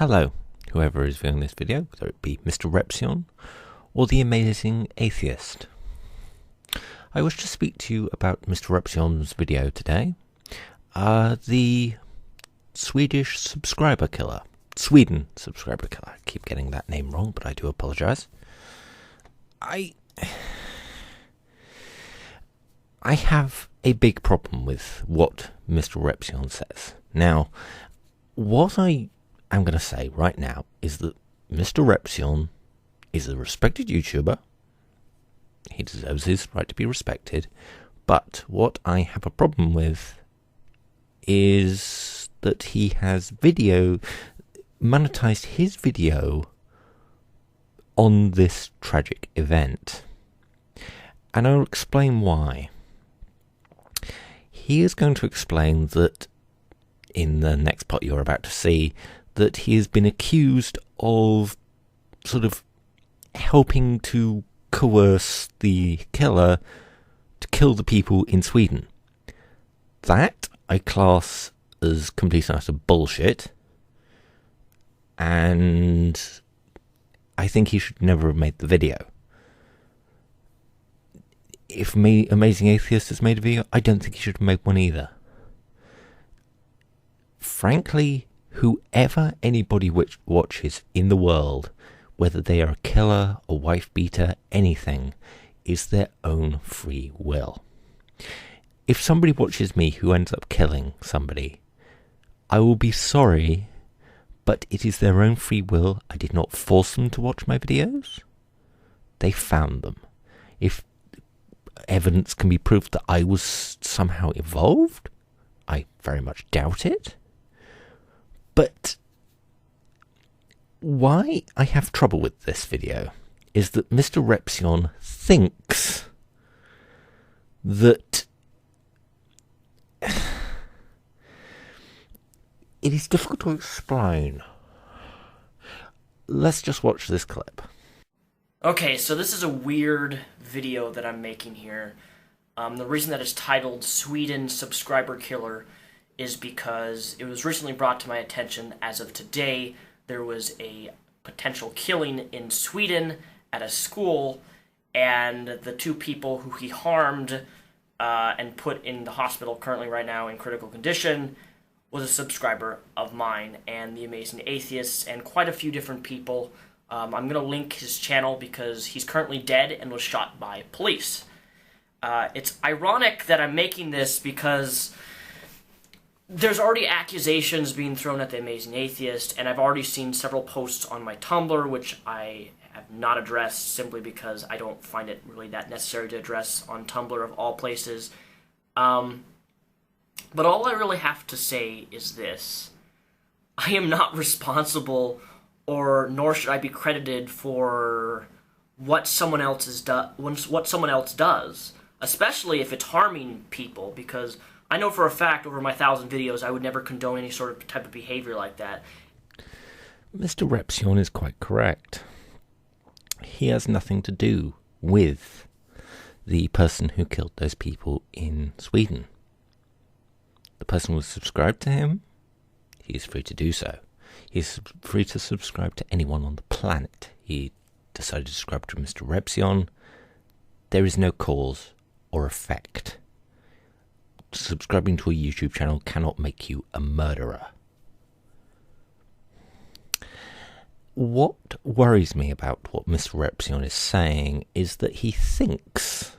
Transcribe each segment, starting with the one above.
Hello, whoever is viewing this video, whether it be MrRepzion or the amazing atheist. I wish to speak to you about MrRepzion's video today. The Swedish subscriber killer. Sweden subscriber killer. I keep getting that name wrong, but I do apologise. I have a big problem with what MrRepzion says. Now, what I am going to say right now is that MrRepzion is a respected YouTuber. He deserves his right to be respected. But what I have a problem with is that he has monetized his video on this tragic event. And I'll explain why. He is going to explain that in the next part you're about to see, that he has been accused of sort of helping to coerce the killer to kill the people in Sweden. That I class as complete and utter bullshit, and I think he should never have made the video. If Amazing Atheist has made a video, I don't think he should have made one either. Frankly, whoever anybody which watches in the world, whether they are a killer, a wife beater, anything, is their own free will. If somebody watches me who ends up killing somebody, I will be sorry, but it is their own free will. I did not force them to watch my videos. They found them. If evidence can be proved that I was somehow involved, I very much doubt it. But why I have trouble with this video is that MrRepzion thinks that it is difficult to explain. Let's just watch this clip. Okay, so this is a weird video that I'm making here. The reason that it's titled Sweden Subscriber Killer is because it was recently brought to my attention as of today there was a potential killing in Sweden at a school, and the two people who he harmed and put in the hospital currently right now in critical condition was a subscriber of mine and the Amazing Atheists and quite a few different people. I'm going to link his channel because he's currently dead and was shot by police. It's ironic that I'm making this because there's already accusations being thrown at the Amazing Atheist, and I've already seen several posts on my Tumblr, which I have not addressed simply because I don't find it really that necessary to address on Tumblr of all places. But all I really have to say is this. I am not responsible, nor should I be credited for what someone else does, especially if it's harming people, because I know for a fact, over my 1,000 videos, I would never condone any sort of type of behavior like that. MrRepzion is quite correct. He has nothing to do with the person who killed those people in Sweden. The person was subscribed to him. He is free to do so. He is free to subscribe to anyone on the planet. He decided to subscribe to MrRepzion. There is no cause or effect. Subscribing to a YouTube channel cannot make you a murderer. What worries me about what MrRepzion is saying is that he thinks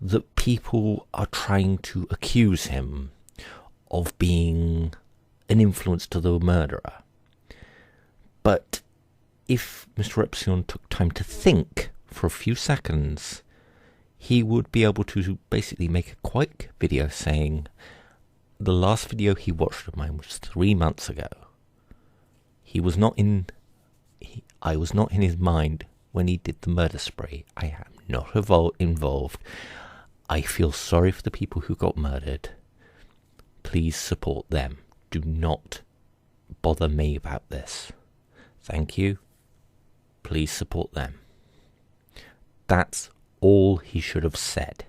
that people are trying to accuse him of being an influence to the murderer. But if MrRepzion took time to think for a few seconds, he would be able to basically make a quick video saying the last video he watched of mine was 3 months ago. I was not in his mind when he did the murder spree. I am not involved. I feel sorry for the people who got murdered. Please support them. Do not bother me about this. Thank you. Please support them. That's all he should have said.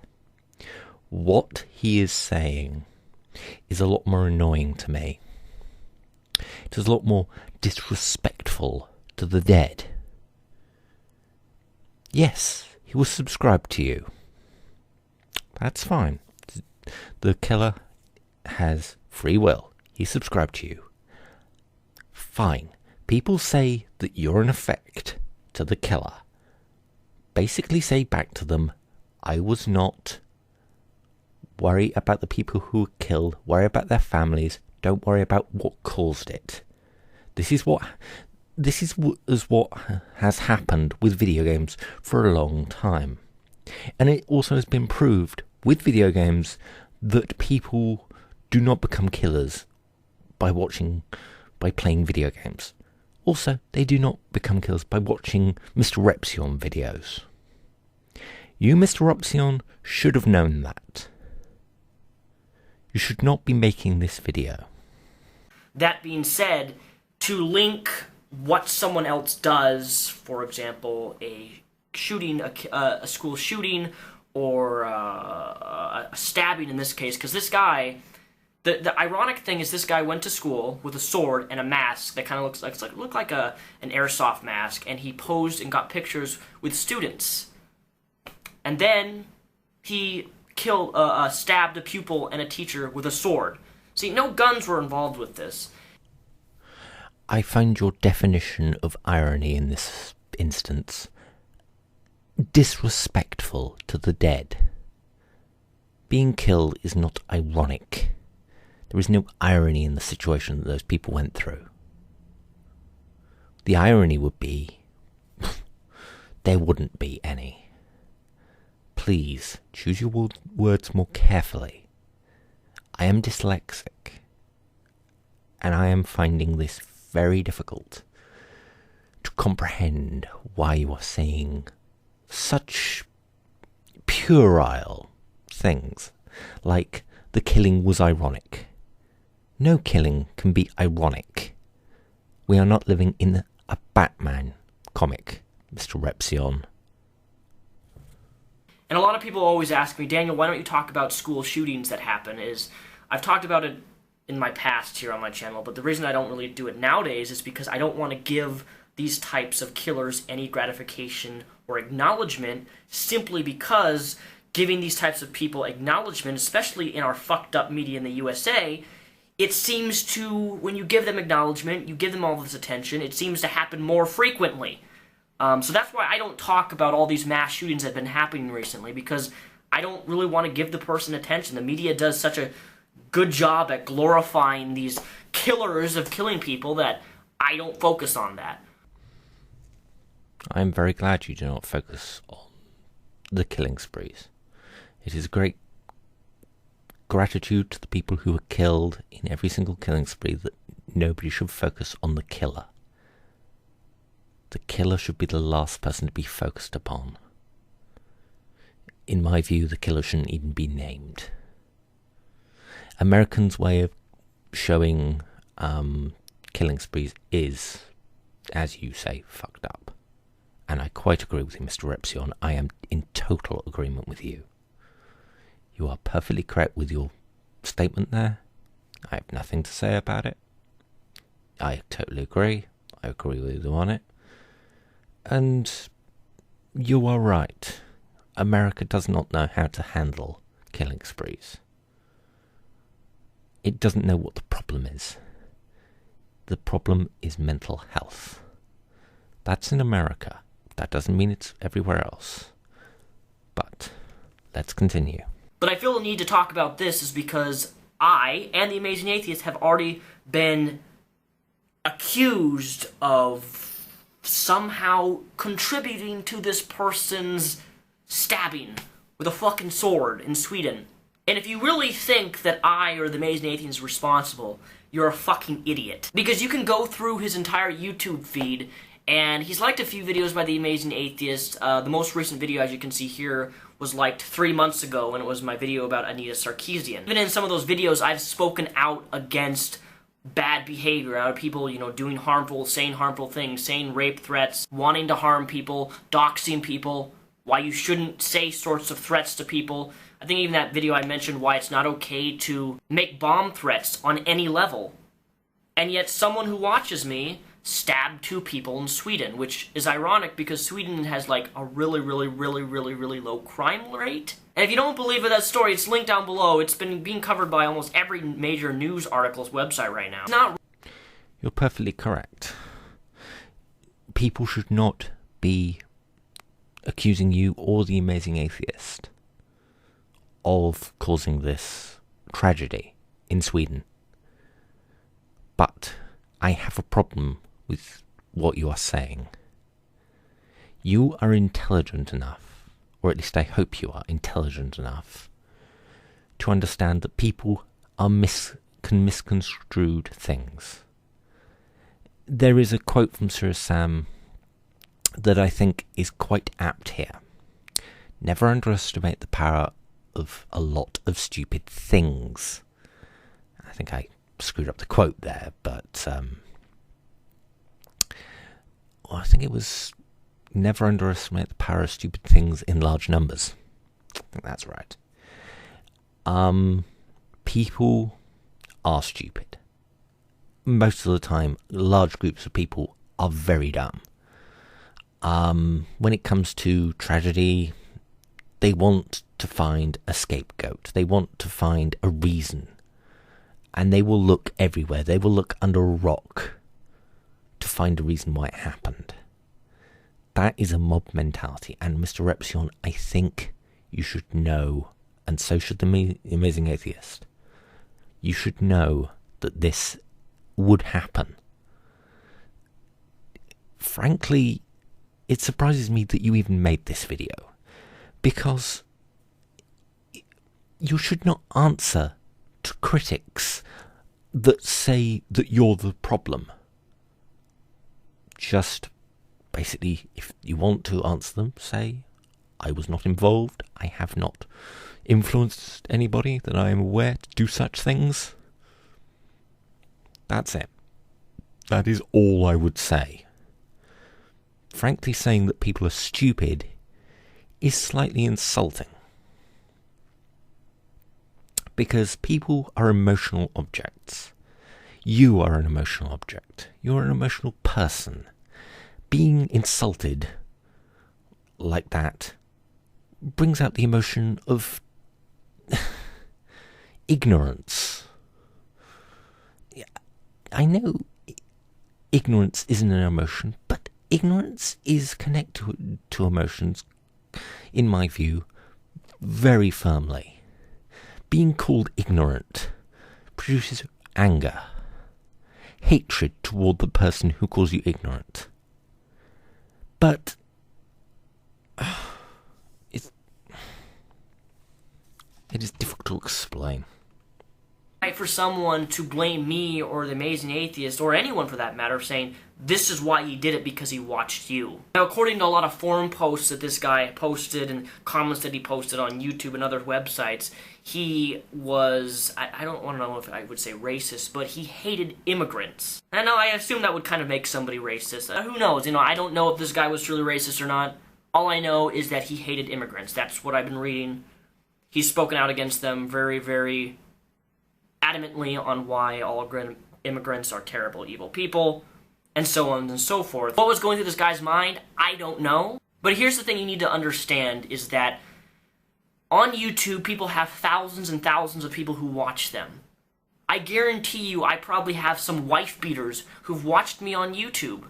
What he is saying is a lot more annoying to me. It is a lot more disrespectful to the dead. Yes, he was subscribed to you. That's fine. The killer has free will. He subscribed to you. Fine. People say that you're an effect to the killer. Basically say back to them, I was not. Worry about the people who were killed. Worry about their families. Don't worry about what caused it. This is what has happened with video games for a long time. And it also has been proved with video games that people do not become killers by playing video games. Also, they do not become killers by watching MrRepzion videos. You, MrRepzion, should have known that. You should not be making this video. That being said, to link what someone else does, for example, a shooting, a school shooting, or a stabbing in this case, because this guy, the ironic thing is this guy went to school with a sword and a mask that kind of looked like an airsoft mask, and he posed and got pictures with students. And then he stabbed a pupil and a teacher with a sword. See, no guns were involved with this. I find your definition of irony in this instance disrespectful to the dead. Being killed is not ironic. There is no irony in the situation that those people went through. The irony would be there wouldn't be any. Please choose your words more carefully. I am dyslexic, and I am finding this very difficult to comprehend why you are saying such puerile things like the killing was ironic. No killing can be ironic. We are not living in a Batman comic, MrRepzion. And a lot of people always ask me, Daniel, why don't you talk about school shootings that happen? I've talked about it in my past here on my channel, but the reason I don't really do it nowadays is because I don't want to give these types of killers any gratification or acknowledgement, simply because giving these types of people acknowledgement, especially in our fucked up media in the USA, it seems to, when you give them acknowledgement, you give them all this attention, it seems to happen more frequently. So that's why I don't talk about all these mass shootings that have been happening recently, because I don't really want to give the person attention. The media does such a good job at glorifying these killers of killing people that I don't focus on that. I'm very glad you do not focus on the killing sprees. It is great gratitude to the people who were killed in every single killing spree that nobody should focus on the killer. The killer should be the last person to be focused upon. In my view, the killer shouldn't even be named. Americans' way of showing killing sprees is, as you say, fucked up. And I quite agree with you, MrRepzion. I am in total agreement with you. You are perfectly correct with your statement there. I have nothing to say about it. I totally agree. I agree with you on it. And you are right. America does not know how to handle killing sprees. It doesn't know what the problem is. The problem is mental health. That's in America. That doesn't mean it's everywhere else. But let's continue. But I feel the need to talk about this is because I and the Amazing Atheist have already been accused of somehow contributing to this person's stabbing with a fucking sword in Sweden. And if you really think that I or the Amazing Atheist is responsible, you're a fucking idiot. Because you can go through his entire YouTube feed, and he's liked a few videos by the Amazing Atheist. The most recent video, as you can see here, was liked 3 months ago, and it was my video about Anita Sarkeesian. Even in some of those videos, I've spoken out against bad behavior out of people, doing saying harmful things, saying rape threats, wanting to harm people, doxing people, why you shouldn't say sorts of threats to people. I think even that video I mentioned why it's not okay to make bomb threats on any level. And yet someone who watches me stabbed 2 people in Sweden, which is ironic because Sweden has like a really low crime rate. And if you don't believe that story, it's linked down below. It's been being covered by almost every major news article's website right now. It's not. You're perfectly correct. People should not be accusing you or the Amazing Atheist of causing this tragedy in Sweden. But I have a problem with what you are saying. You are intelligent enough, or at least I hope you are intelligent enough, to understand that people are can misconstrued things. There is a quote from Sir Sam that I think is quite apt here. Never underestimate the power of a lot of stupid things. I think I screwed up the quote there, but I think it was never underestimate the power of stupid things in large numbers. I think that's right. People are stupid. Most of the time, large groups of people are very dumb. When it comes to tragedy, they want to find a scapegoat. They want to find a reason. And they will look everywhere. They will look under a rock to find a reason why it happened. That is a mob mentality. And Mr. Repzion, I think you should know, and so should the Amazing Atheist, you should know that this would happen. Frankly, it surprises me that you even made this video, because you should not answer to critics that say that you're the problem. Just basically, if you want to answer them, say, I was not involved, I have not influenced anybody that I am aware to do such things. That's it. That is all I would say. Frankly, saying that people are stupid is slightly insulting. Because people are emotional objects. You are an emotional object. You're an emotional person. Being insulted like that brings out the emotion of ignorance. I know ignorance isn't an emotion, but ignorance is connected to emotions, in my view, very firmly. Being called ignorant produces anger, hatred toward the person who calls you ignorant. But it is difficult to explain. Right for someone to blame me or the Amazing Atheist, or anyone for that matter, saying this is why he did it because he watched you. Now, according to a lot of forum posts that this guy posted and comments that he posted on YouTube and other websites, he was, I don't want to know if I would say racist, but he hated immigrants. And I assume that would kind of make somebody racist. Who knows? I don't know if this guy was truly racist or not. All I know is that he hated immigrants. That's what I've been reading. He's spoken out against them very, very adamantly on why all immigrants are terrible, evil people, and so on and so forth. What was going through this guy's mind, I don't know. But here's the thing you need to understand is that on YouTube, people have thousands and thousands of people who watch them. I guarantee you I probably have some wife beaters who've watched me on YouTube.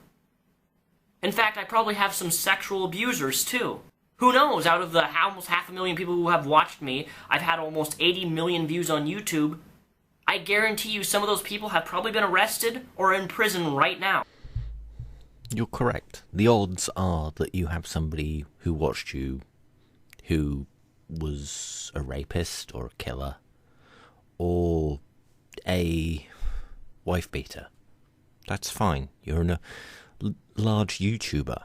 In fact, I probably have some sexual abusers too. Who knows, out of the almost 500,000 people who have watched me, I've had almost 80 million views on YouTube. I guarantee you some of those people have probably been arrested or in prison right now. You're correct. The odds are that you have somebody who watched you who was a rapist or a killer or a wife beater. That's fine. You're a large YouTuber.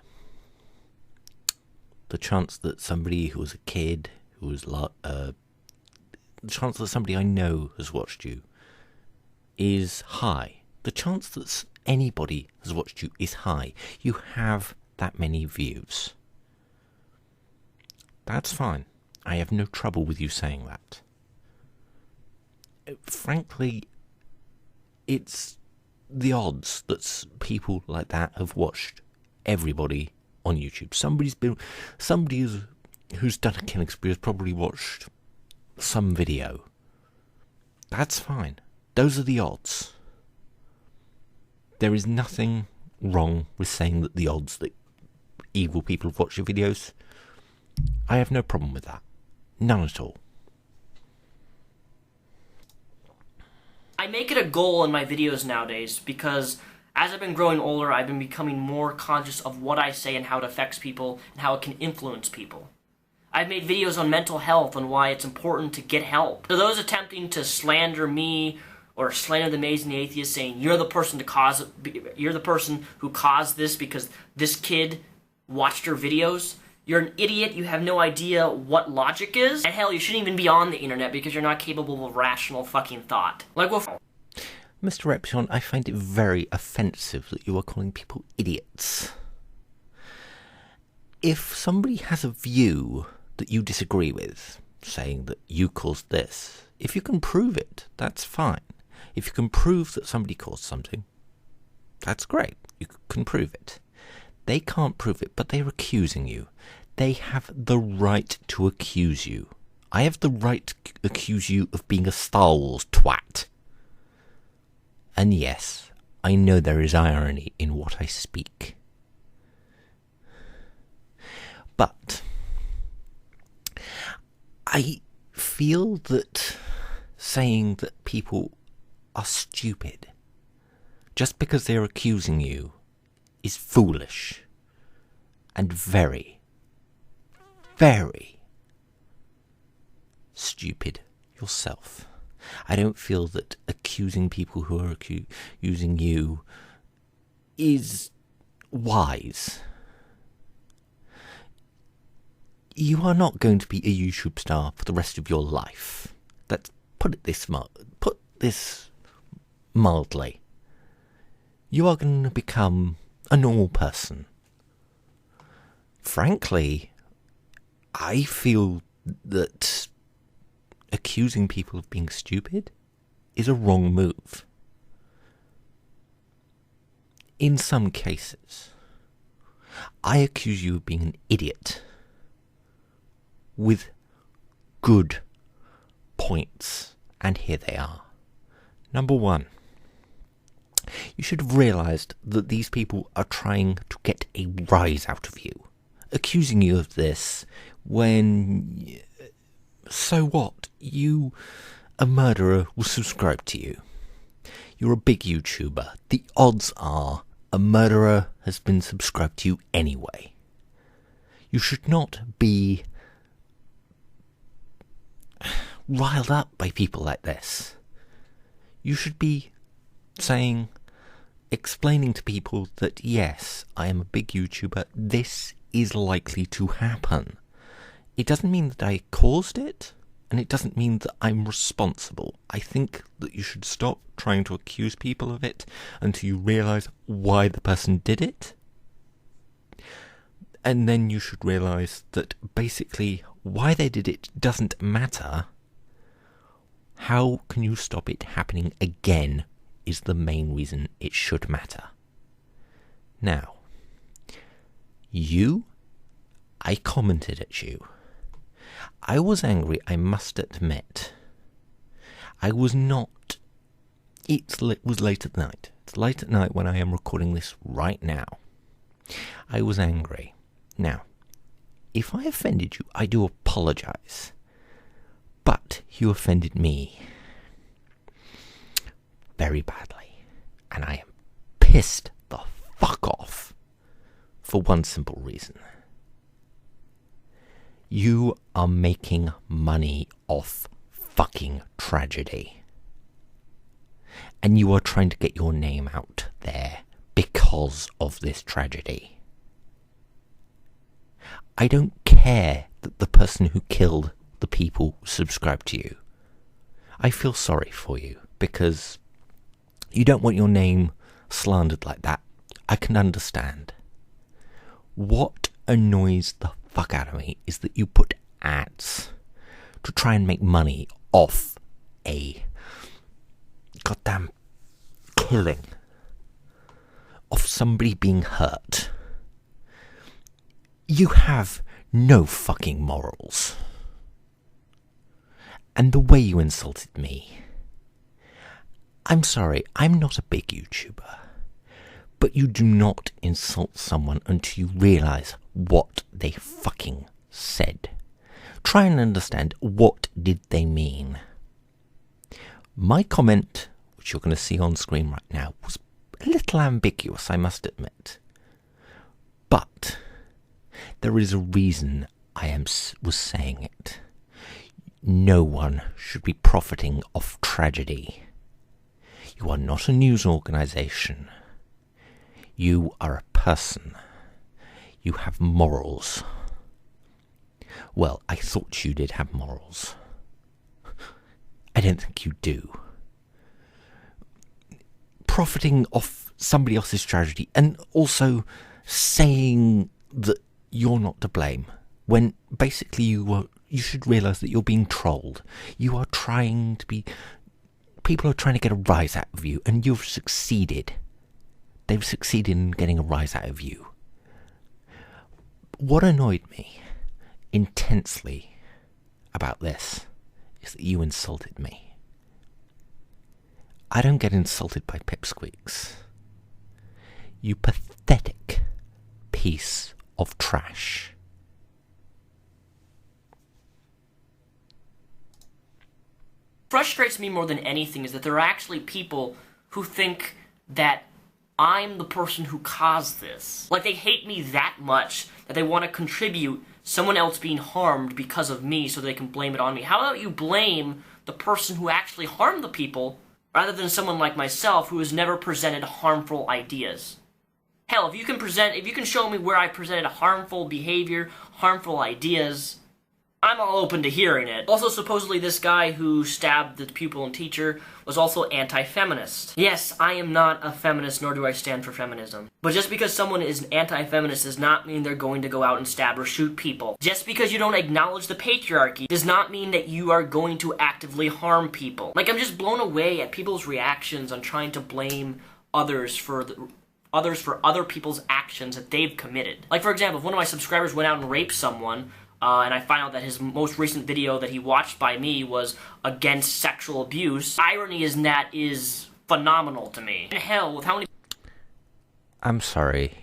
The chance that somebody who was a kid, who was the chance that somebody I know has watched you is high. The chance that anybody has watched you is high. You have that many views. That's fine. I have no trouble with you saying that. Frankly, it's the odds that people like that have watched everybody on YouTube? Somebody who's done a killing spree has probably watched some video. That's fine. Those are the odds. There is nothing wrong with saying that the odds that evil people have watched your videos. I have no problem with that. None at all. I make it a goal in my videos nowadays because as I've been growing older, I've been becoming more conscious of what I say and how it affects people and how it can influence people. I've made videos on mental health and why it's important to get help. To those attempting to slander me or slander the Amazing Atheist, saying you're the person who caused this because this kid watched your videos, you're an idiot, you have no idea what logic is, and hell, you shouldn't even be on the internet because you're not capable of rational fucking thought. Like, well, Mr. Repzion, I find it very offensive that you are calling people idiots. If somebody has a view that you disagree with, saying that you caused this, if you can prove it, that's fine. If you can prove that somebody caused something, that's great. You can prove it. They can't prove it, but they're accusing you. They have the right to accuse you. I have the right to accuse you of being a Star Wars twat. And yes, I know there is irony in what I speak. But I feel that saying that people are stupid just because they're accusing you is foolish and very, very stupid yourself. I don't feel that accusing people who are accusing you is wise. You are not going to be a YouTube star for the rest of your life. Let's put this mildly. You are going to become a normal person. Frankly, I feel that accusing people of being stupid is a wrong move. In some cases, I accuse you of being an idiot with good points, and here they are. Number one, you should have realised that these people are trying to get a rise out of you, accusing you of this when, so what, you, a murderer, will subscribe to you. You're a big YouTuber. The odds are a murderer has been subscribed to you anyway. You should not be riled up by people like this. You should be explaining to people that yes, I am a big YouTuber, this is likely to happen. It doesn't mean that I caused it, and it doesn't mean that I'm responsible. I think that you should stop trying to accuse people of it until you realise why the person did it. And then you should realise that basically why they did it doesn't matter. How can you stop it happening again is the main reason it should matter. Now, I commented at you. I was angry, I must admit. I was not. It was late at night. It's late at night when I am recording this right now. I was angry. Now, if I offended you, I do apologise. But you offended me very badly. And I am pissed the fuck off for one simple reason. You are making money off fucking tragedy. And you are trying to get your name out there because of this tragedy. I don't care that the person who killed the people subscribe to you. I feel sorry for you because you don't want your name slandered like that. I can understand. What annoys the fuck out of me is that you put ads to try and make money off a goddamn killing of somebody being hurt, you have no fucking morals. And the way you insulted me, I'm sorry, I'm not a big YouTuber, but you do not insult someone until you realise what they fucking said. Try and understand, what did they mean? My comment, which you're going to see on screen right now, was a little ambiguous, I must admit. But there is a reason I was saying it. No one should be profiting off tragedy. You are not a news organisation. You are a person. You have morals. Well, I thought you did have morals. I don't think you do. Profiting off somebody else's tragedy and also saying that you're not to blame, when basically you should realise that you're being trolled. You are trying to be... People are trying to get a rise out of you, and you've succeeded. They've succeeded in getting a rise out of you. What annoyed me intensely about this is that you insulted me. I don't get insulted by pipsqueaks. You pathetic piece of trash. Frustrates me more than anything is that there are actually people who think that I'm the person who caused this. Like, they hate me that much that they want to contribute someone else being harmed because of me so they can blame it on me. How about you blame the person who actually harmed the people rather than someone like myself who has never presented harmful ideas? Hell, if you can show me where I presented harmful behavior, harmful ideas, I'm all open to hearing it. Also, supposedly this guy who stabbed the pupil and teacher was also anti-feminist. Yes, I am not a feminist, nor do I stand for feminism. But just because someone is anti-feminist does not mean they're going to go out and stab or shoot people. Just because you don't acknowledge the patriarchy does not mean that you are going to actively harm people. Like, I'm just blown away at people's reactions on trying to blame others for other people's actions that they've committed. Like, for example, if one of my subscribers went out and raped someone, and I find out that his most recent video that he watched by me was against sexual abuse, irony in that is phenomenal to me. And hell, with how many... I'm sorry.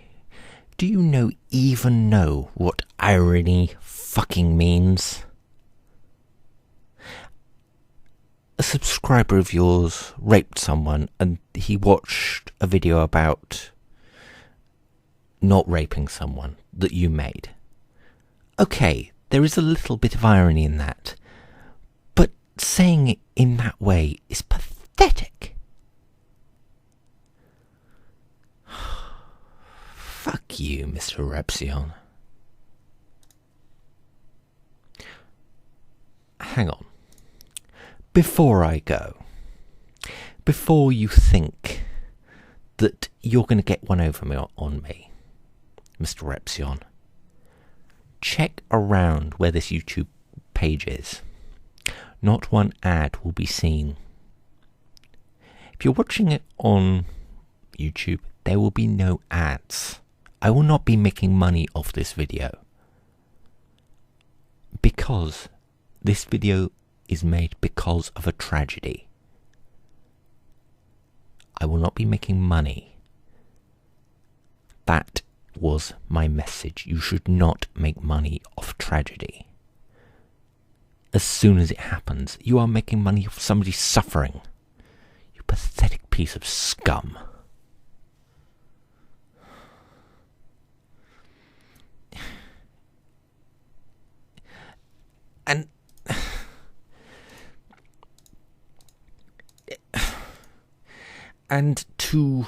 Do you even know what irony fucking means? A subscriber of yours raped someone and he watched a video about not raping someone that you made. Okay, there is a little bit of irony in that, but saying it in that way is pathetic. Fuck you, MrRepzion. Hang on. Before I go, before you think that you're going to get one over me on me, MrRepzion, check around where this YouTube page is. Not one ad will be seen. If you're watching it on YouTube, there will be no ads. I will not be making money off this video, because this video is made because of a tragedy. I will not be making money. That was my message. You should not make money off tragedy. As soon as it happens, you are making money off somebody suffering. You pathetic piece of scum. And to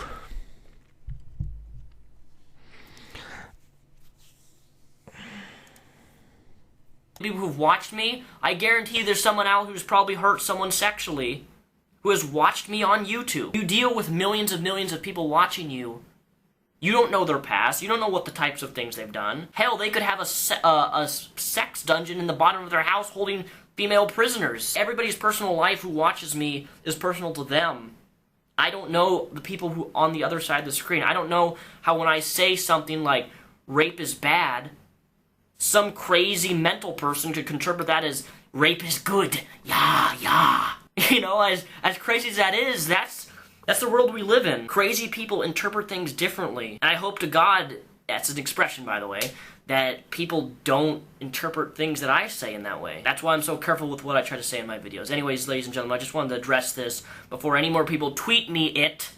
people who've watched me, I guarantee there's someone out who's probably hurt someone sexually who has watched me on YouTube. You deal with millions of people watching you. You don't know their past. You don't know what the types of things they've done. Hell, they could have a sex dungeon in the bottom of their house holding female prisoners. Everybody's personal life who watches me is personal to them. I don't know the people who on the other side of the screen. I don't know how when I say something like rape is bad, some crazy mental person could interpret that as rape is good. Yeah. You know, as crazy as that is, that's the world we live in. Crazy people interpret things differently. And I hope to God, that's an expression by the way, that people don't interpret things that I say in that way. That's why I'm so careful with what I try to say in my videos. Anyways, ladies and gentlemen, I just wanted to address this before any more people tweet me it,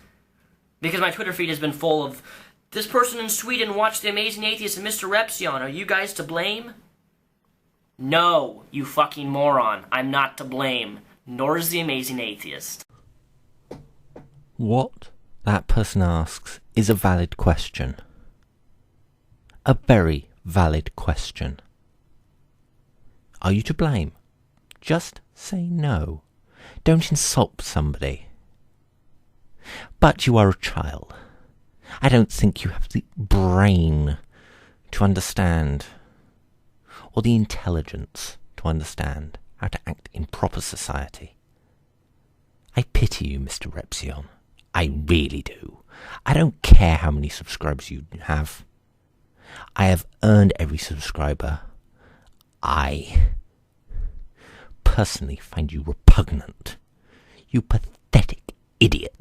because my Twitter feed has been full of, this person in Sweden watched The Amazing Atheist and MrRepzion. Are you guys to blame? No, you fucking moron. I'm not to blame. Nor is The Amazing Atheist. What that person asks is a valid question. A very valid question. Are you to blame? Just say no. Don't insult somebody. But you are a child. I don't think you have the brain to understand, or the intelligence to understand how to act in proper society. I pity you, MrRepzion. I really do. I don't care how many subscribers you have. I have earned every subscriber. I personally find you repugnant. You pathetic idiot.